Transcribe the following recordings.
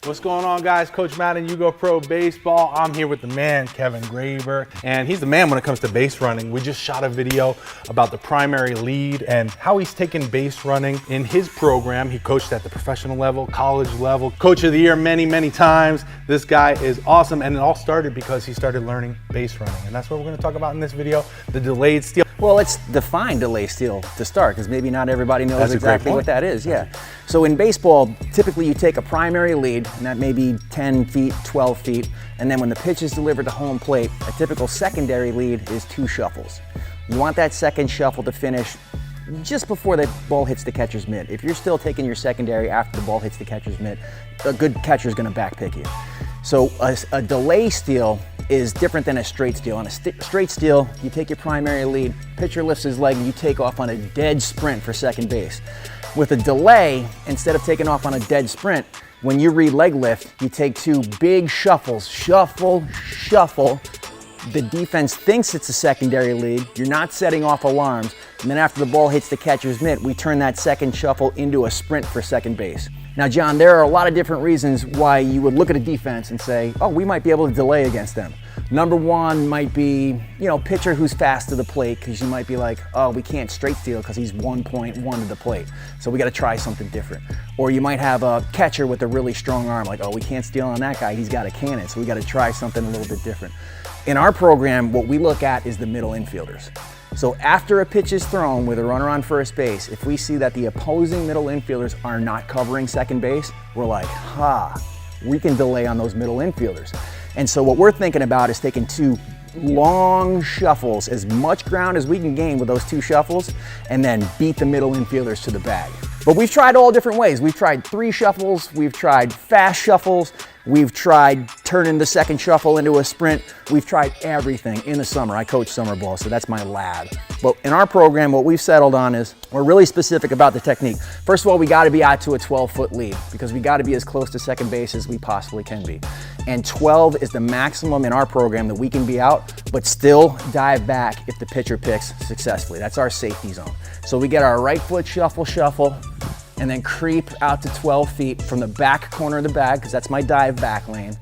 What's going on, guys? Coach Matt in Yugoprro Baseball. I'm here with the man, Kevin Graber, and he's the man when it comes to base running. We just shot a video about the primary lead and how he's taken base running in his program. He coached at the professional level, college level, coach of the year many times. This guy is awesome, and it all started because he started learning base running, and that's what we're gonna talk about in this video, the delayed steal. Well, let's define delay steal to start, because maybe not everybody knows exactly what that is. Yeah. So in baseball, typically you take a primary lead, and that may be 10 feet, 12 feet, and then when the pitch is delivered to home plate, a typical secondary lead is 2 shuffles. You want that second shuffle to finish just before the ball hits the catcher's mitt. If you're still taking your secondary after the ball hits the catcher's mitt, a good catcher is going to backpick you. So a delay steal is different than a straight steal. On a straight steal, you take your primary lead, pitcher lifts his leg, and you take off on a dead sprint for second base. With a delay, instead of taking off on a dead sprint, when you read leg lift, you take 2 big shuffles. Shuffle, shuffle. The defense thinks it's a secondary lead. You're not setting off alarms. And then after the ball hits the catcher's mitt, we turn that second shuffle into a sprint for second base. Now, John, there are a lot of different reasons why you would look at a defense and say, oh, we might be able to delay against them. Number one might be, pitcher who's fast to the plate, because you might be like, oh, we can't straight steal because he's 1.1 to the plate. So we got to try something different. Or you might have a catcher with a really strong arm, like, oh, we can't steal on that guy, he's got a cannon, so we got to try something a little bit different. In our program, what we look at is the middle infielders. So after a pitch is thrown with a runner on first base, if we see that the opposing middle infielders are not covering second base, we're like, we can delay on those middle infielders. And so what we're thinking about is taking 2 long shuffles, as much ground as we can gain with those 2 shuffles, and then beat the middle infielders to the bag. But we've tried all different ways. We've tried 3 shuffles, we've tried fast shuffles, we've tried turning the second shuffle into a sprint. We've tried everything in the summer. I coach summer ball, so that's my lab. But in our program, what we've settled on is we're really specific about the technique. First of all, we gotta be out to a 12-foot lead, because we gotta be as close to second base as we possibly can be. And 12 is the maximum in our program that we can be out, but still dive back if the pitcher picks successfully. That's our safety zone. So we get our right foot shuffle, shuffle, and then creep out to 12 feet from the back corner of the bag, because that's my dive back lane.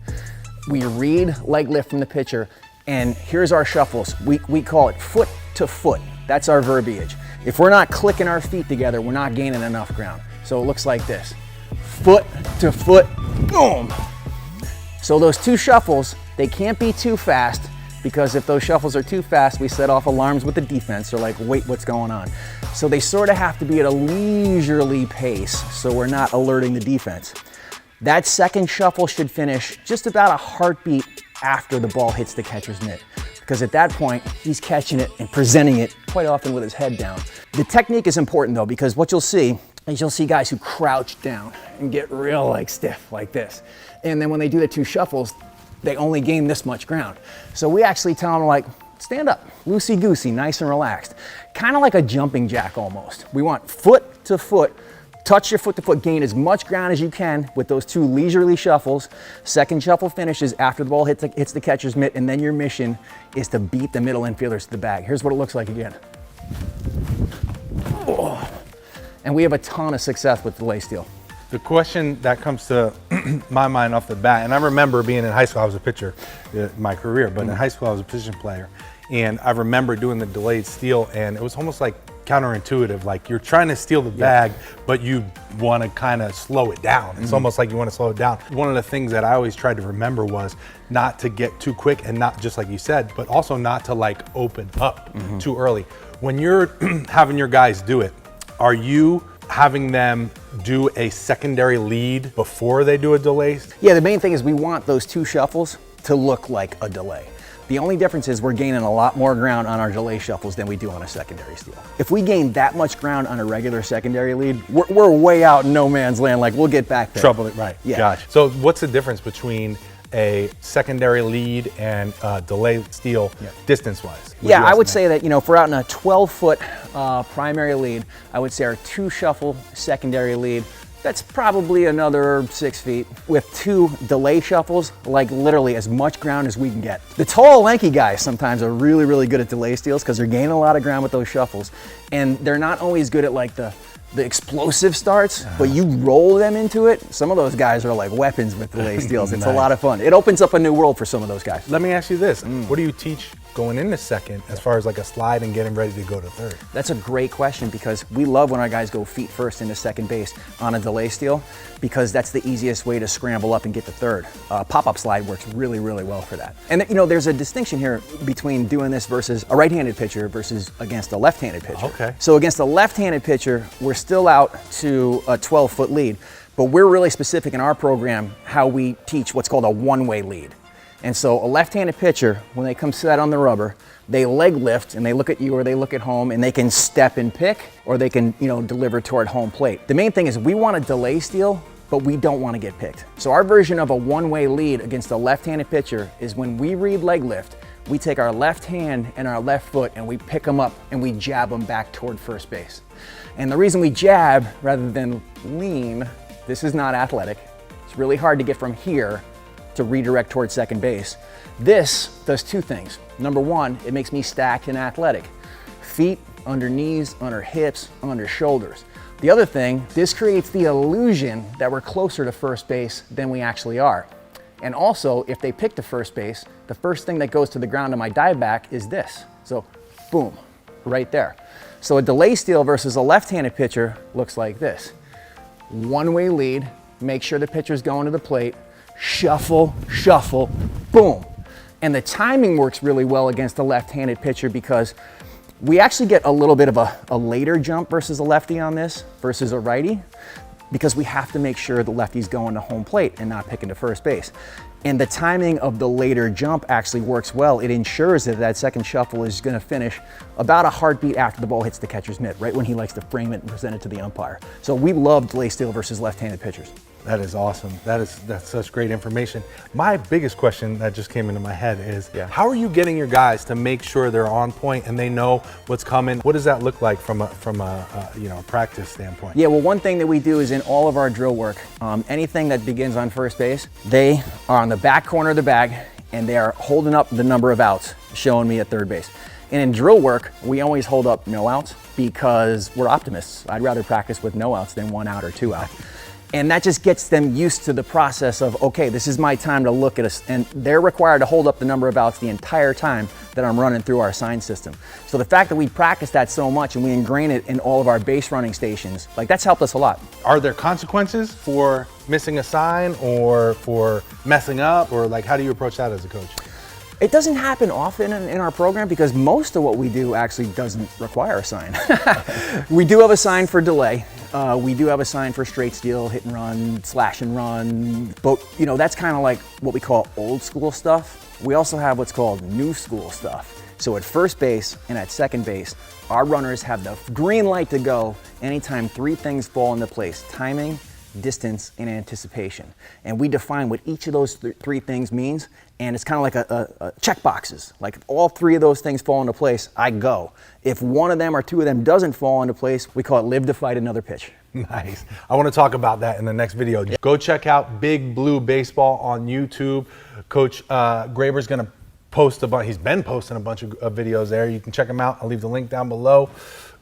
We read leg lift from the pitcher, and here's our shuffles. We call it foot to foot. That's our verbiage. If we're not clicking our feet together, we're not gaining enough ground. So it looks like this. Foot to foot, boom. So those 2 shuffles, they can't be too fast, because if those shuffles are too fast, we set off alarms with the defense. They're like, wait, what's going on? So they sort of have to be at a leisurely pace, so we're not alerting the defense. That second shuffle should finish just about a heartbeat after the ball hits the catcher's mitt, because at that point, he's catching it and presenting it quite often with his head down. The technique is important though, because what you'll see is you'll see guys who crouch down and get real stiff like this. And then when they do the 2 shuffles, they only gain this much ground. So we actually tell them, stand up, loosey-goosey, nice and relaxed. Kind of like a jumping jack almost. We want foot to foot, touch your foot to foot, gain as much ground as you can with those 2 leisurely shuffles. Second shuffle finishes after the ball hits the catcher's mitt, and then your mission is to beat the middle infielders to the bag. Here's what it looks like again. Oh. And we have a ton of success with delay steal. The question that comes to my mind off the bat, and I remember being in high school, I was a pitcher in my career, but in high school I was a position player. And I remember doing the delayed steal, and it was almost like counterintuitive. Like, you're trying to steal the bag, but you want to kind of slow it down. It's almost like you want to slow it down. One of the things that I always tried to remember was not to get too quick, and not just like you said, but also not to open up too early. When you're having your guys do it, are you having them do a secondary lead before they do a delay? Yeah, the main thing is we want those 2 shuffles to look like a delay. The only difference is we're gaining a lot more ground on our delay shuffles than we do on a secondary steal. If we gain that much ground on a regular secondary lead, we're way out in no man's land. We'll get back there. Trouble, right? Yeah. Gotcha. So what's the difference between a secondary lead and delay steal distance-wise? Yeah, I would say that, if we're out in a 12-foot primary lead, I would say our 2 shuffle secondary lead, that's probably another 6 feet, with 2 delay shuffles, literally as much ground as we can get. The tall, lanky guys sometimes are really good at delay steals, because they're gaining a lot of ground with those shuffles, and they're not always good at the the explosive starts, but you roll them into it. Some of those guys are like weapons with delay steals. It's a lot of fun. It opens up a new world for some of those guys. Let me ask you this. What do you teach going into second as far as like a slide and getting ready to go to third? That's a great question, because we love when our guys go feet first into second base on a delay steal, because that's the easiest way to scramble up and get to third. Pop-up slide works really, really well for that. And you know, there's a distinction here between doing this versus a right-handed pitcher versus against a left-handed pitcher. Okay. So against a left-handed pitcher, we're still out to a 12-foot lead, but we're really specific in our program how we teach what's called a one-way lead. And so a left-handed pitcher, when they come set on the rubber, they leg lift and they look at you or they look at home, and they can step and pick, or they can, you know, deliver toward home plate. The main thing is we want to delay steal, but we don't want to get picked. So our version of a one-way lead against a left-handed pitcher is when we read leg lift, we take our left hand and our left foot and we pick them up and we jab them back toward first base. And the reason we jab rather than lean, this is not athletic. It's really hard to get from here to redirect towards second base. This does two things. Number one, it makes me stacked and athletic. Feet under knees, under hips, under shoulders. The other thing, this creates the illusion that we're closer to first base than we actually are. And also, if they pick to first base, the first thing that goes to the ground on my dive back is this. So, boom, right there. So a delay steal versus a left-handed pitcher looks like this. One-way lead, make sure the pitcher's going to the plate, shuffle, shuffle, boom. And the timing works really well against a left-handed pitcher, because we actually get a little bit of a later jump versus a lefty on this versus a righty, because we have to make sure the lefty's going to home plate and not picking to first base. And the timing of the later jump actually works well. It ensures that that second shuffle is going to finish about a heartbeat after the ball hits the catcher's mitt, right when he likes to frame it and present it to the umpire. So we love delay steal versus left-handed pitchers. That is awesome. That's such great information. My biggest question that just came into my head is, how are you getting your guys to make sure they're on point and they know what's coming? What does that look like from a you know, practice standpoint? Yeah, well, one thing that we do is in all of our drill work, anything that begins on first base, they are on the back corner of the bag and they are holding up the number of outs, showing me at third base. And in drill work, we always hold up no outs, because we're optimists. I'd rather practice with no outs than 1 out or 2 out. And that just gets them used to the process of, okay, this is my time to look at us. And they're required to hold up the number of outs the entire time that I'm running through our sign system. So the fact that we practice that so much and we ingrain it in all of our base running stations, like, that's helped us a lot. Are there consequences for missing a sign or for messing up, or like, how do you approach that as a coach? It doesn't happen often in our program, because most of what we do actually doesn't require a sign. We do have a sign for delay. We do have a sign for straight steal, hit and run, slash and run. But, you know, that's kind of like what we call old school stuff. We also have what's called new school stuff. So at first base and at second base, our runners have the green light to go anytime 3 things fall into place: timing, distance, and anticipation. And we define what each of those 3 things means, and it's kind of like a check boxes. Like, if all 3 of those things fall into place, I go. If 1 of them or 2 of them doesn't fall into place, we call it live to fight another pitch. Nice. I want to talk about that in the next video. Go check out Big Blue Baseball on YouTube. Coach Graber's going to post he's been posting a bunch of videos there. You can check them out. I'll leave the link down below.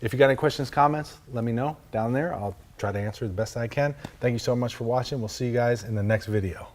If you got any questions, comments, let me know down there. I'll try to answer the best I can. Thank you so much for watching. We'll see you guys in the next video.